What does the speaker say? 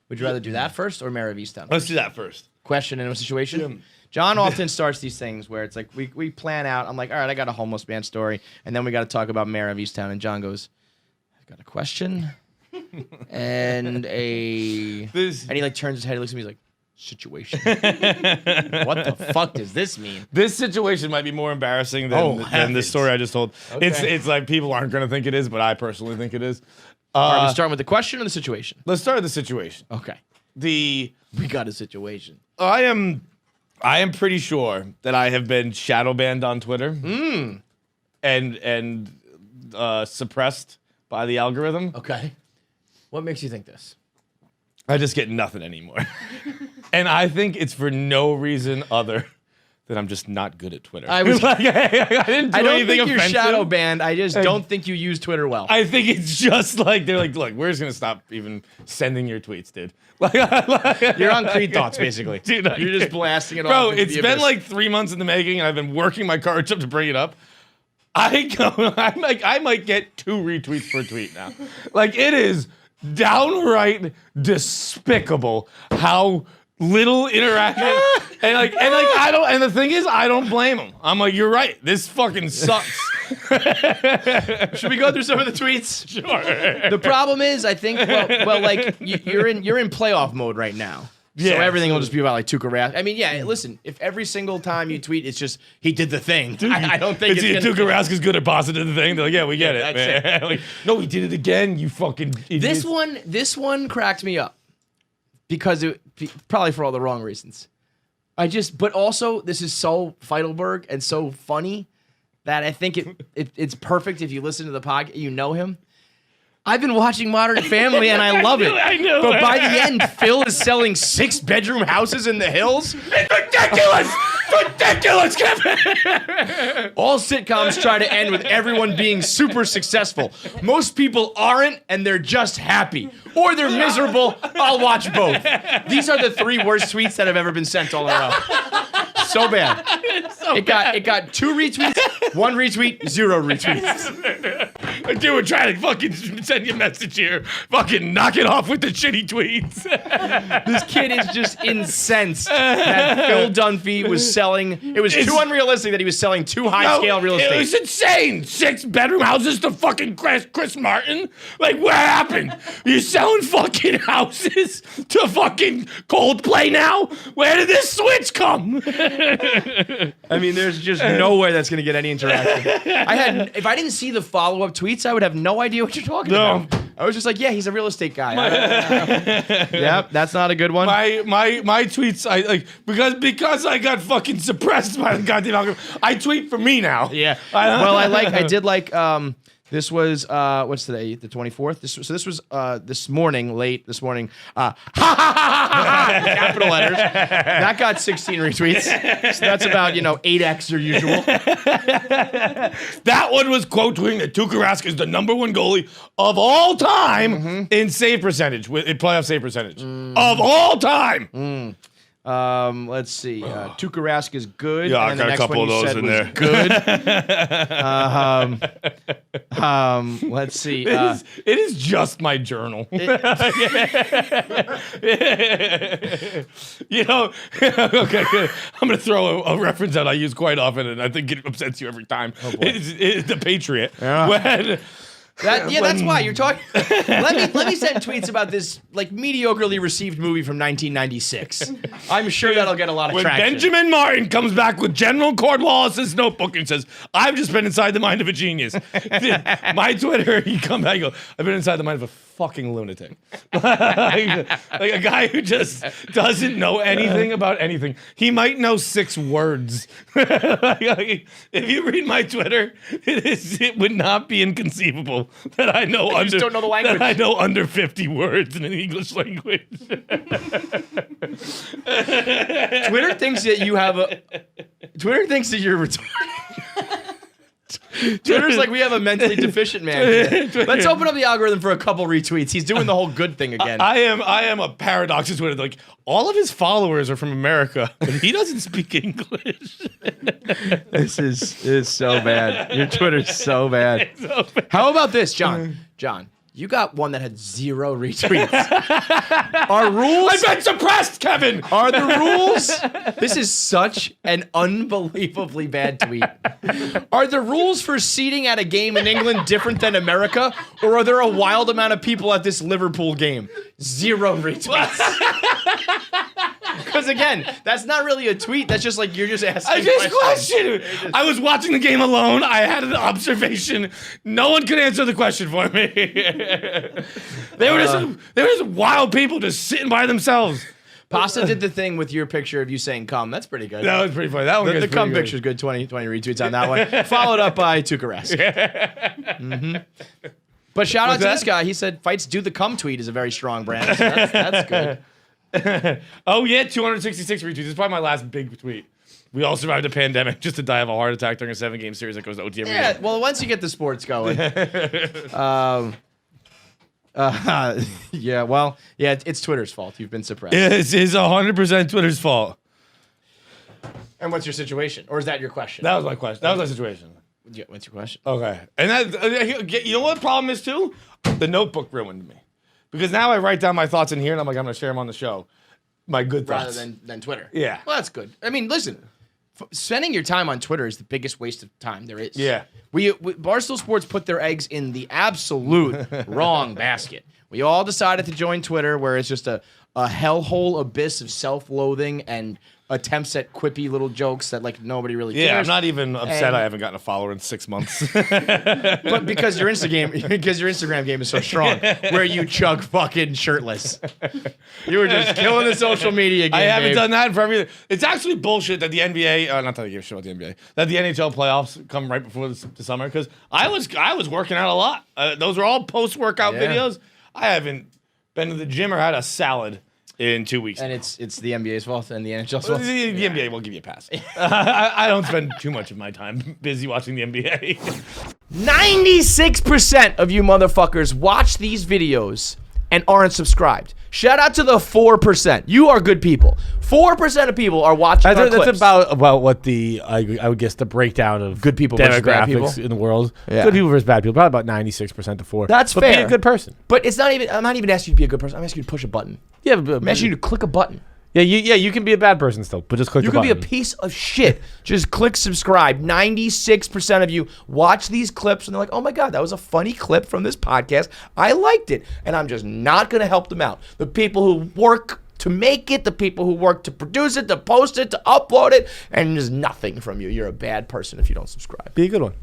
Would you rather do that first or Mayor of Easttown? Let's do that first. Question and a situation. Yeah. John often starts these things where it's like we plan out. I'm like, all right, I got a homeless man story, and then we got to talk about Mayor of Easttown. And John goes, I've got a question and and he like turns his head, he looks at me, he's like, situation. What the fuck does this mean? This situation might be more embarrassing than the story I just told. Okay. It's like people aren't going to think it is, but I personally think it is. All right, we're starting with the question or the situation? Let's start with the situation. Okay. We got a situation. I am pretty sure that I have been shadow banned on Twitter and suppressed by the algorithm. Okay. What makes you think this? I just get nothing anymore. And I think it's for no reason other than I'm just not good at Twitter. I was like, I don't think you're shadow banned. I just don't think you use Twitter well. I think it's just like they're like, look, we're just gonna stop even sending your tweets, dude. You're on Creed thoughts, basically. Dude, you're just blasting it off. Bro, it's been like 3 months in the making, and I've been working my courage up to bring it up. I might get 2 retweets per tweet now. Like, it is downright despicable how little interaction and the thing is, I don't blame him. I'm like, you're right, this fucking sucks. Should we go through some of the tweets? Sure. The problem is, I think, well, like you're in playoff mode right now. So everything will just be about like Tuukka Rask. I mean, yeah. Listen, if every single time you tweet, it's just he did the thing. I don't think it's Tuukka Rask is good at positive the thing. They're like, yeah, we get it. That's man. Like, no, he did it again. You fucking idiot. This one cracked me up because probably for all the wrong reasons. But also this is so Feitelberg and so funny that I think it's perfect if you listen to the podcast. You know him. I've been watching Modern Family and I love it. I know. But by the end, Phil is selling 6-bedroom houses in the hills. It's ridiculous! Ridiculous, Kevin! All sitcoms try to end with everyone being super successful. Most people aren't, and they're just happy. Or they're miserable. I'll watch both. These are the 3 worst tweets that have ever been sent all in a row. So bad. It got 2 retweets, 1 retweet, 0 retweets. Dude, we're trying to fucking send you a message here. Fucking knock it off with the shitty tweets. This kid is just incensed that Phil Dunphy was selling. It was too unrealistic that he was selling too high-scale real estate. It was insane. 6-bedroom houses to fucking Chris Martin. Like, what happened? You're selling fucking houses to fucking Coldplay now? Where did this switch come? I mean, there's just no way that's going to get any interaction. If I didn't see the follow-up tweets, I would have no idea what you're talking about. I was just like, yeah, he's a real estate guy. Yep, that's not a good one. My tweets, I like because I got fucking suppressed by the goddamn algorithm. I tweet for me now. Yeah. I did like this was what's today? The 24th. This was late this morning. Capital letters. That got 16 retweets. So that's about 8x your usual. That one was quote tweeting that Tuukka Rask is the #1 goalie of all time in save percentage, in playoff save percentage of all time. Let's see. Tuukka Rask is good. Yeah, and I got a couple of those in there. Good. Let's see. It is just my journal. Okay, good. I'm gonna throw a reference out I use quite often, and I think it upsets you every time. Oh, it's the Patriot. Yeah. That's why you're talking. Let me send tweets about this like mediocrely received movie from 1996. I'm sure that'll get a lot of traction. When Benjamin Martin comes back with General Cornwallis's notebook and says, "I've just been inside the mind of a genius." My Twitter, you come back, and go, "I've been inside the mind of a fucking lunatic," like a guy who just doesn't know anything about anything. He might know 6 words. If you read my Twitter, it would not be inconceivable that I know just don't know the language. That I know under 50 words in an English language. Twitter thinks that you have a. Twitter thinks that you're retarded. Twitter's like, we have a mentally deficient man here. Let's open up the algorithm for a couple retweets. He's doing the whole good thing again. I am a paradox in Twitter. Like, all of his followers are from America, but he doesn't speak English. This is so bad. Your Twitter's so bad. How about this, John? John, You got one that had 0 retweets. Our rules. I've been suppressed, Kevin. Are the rules? This is such an unbelievably bad tweet. Are the rules for seating at a game in England different than America, or are there a wild amount of people at this Liverpool game? 0 retweets. Because again, that's not really a tweet. That's just like you're just asking. I just questioned. I was watching the game alone. I had an observation. No one could answer the question for me. They were just wild people just sitting by themselves. Pasta did the thing with your picture of you saying "come." That's pretty good. That was pretty funny. That one The gets cum pretty picture's good. 20 retweets on that one. Followed up by Tukaresk. But shout out to this guy. He said, "Fights do the cum" tweet is a very strong brand. So that's good. Oh yeah, 266 retweets. It's probably my last big tweet. We all survived a pandemic just to die of a heart attack during a 7-game series that goes to OT every Yeah, day. well, once you get the sports going. It's Twitter's fault. You've been suppressed. It's 100% Twitter's fault. And what's your situation? Or is that your question? That was my question. That was my situation. Yeah, what's your question? Okay. And that, you know what the problem is too? The notebook ruined me. Because now I write down my thoughts in here and I'm like, I'm going to share them on the show. My good thoughts. Rather than Twitter. Yeah. Well, that's good. I mean, listen, spending your time on Twitter is the biggest waste of time there is. Yeah. We Barstool Sports put their eggs in the absolute wrong basket. We all decided to join Twitter, where it's just a hellhole abyss of self-loathing and attempts at quippy little jokes that like nobody really cares. Yeah, I'm not even upset And- I haven't gotten a follower in 6 months. But because your Instagram game is so strong, where you chug fucking shirtless. You were just killing the social media game. I haven't babe. done that for everything. It's actually bullshit that the NBA, not that I give a shit about the NBA, that the NHL playoffs come right before the summer, because I was working out a lot. Those were all post-workout Yeah. videos. I haven't been to the gym or had a salad in 2 weeks. And it's the NBA's fault and the NHL's fault. The NBA will give you a pass. I don't spend too much of my time busy watching the NBA. 96% of you motherfuckers watch these videos and aren't subscribed. Shout out to the 4%. You are good people. 4% of people are watching our That's clips. about what the I would guess the breakdown of Good people versus bad demographics people? in the world. Yeah. Good people versus bad people. Probably about 96% to 4. That's but Be fair. a good person. But it's not even. I'm not even asking you to be a good person. I'm asking you to push a button. Yeah, I'm asking you to click a button. you can be a bad person still, but just click You the could be a button. piece of shit. Just click subscribe. 96% of you watch these clips and they're like, oh my God, that was a funny clip from this podcast. I liked it. And I'm just not going to help them out. The people who work to make it, the people who work to produce it, to post it, to upload it, and there's nothing from you. You're a bad person if you don't subscribe. Be a good one.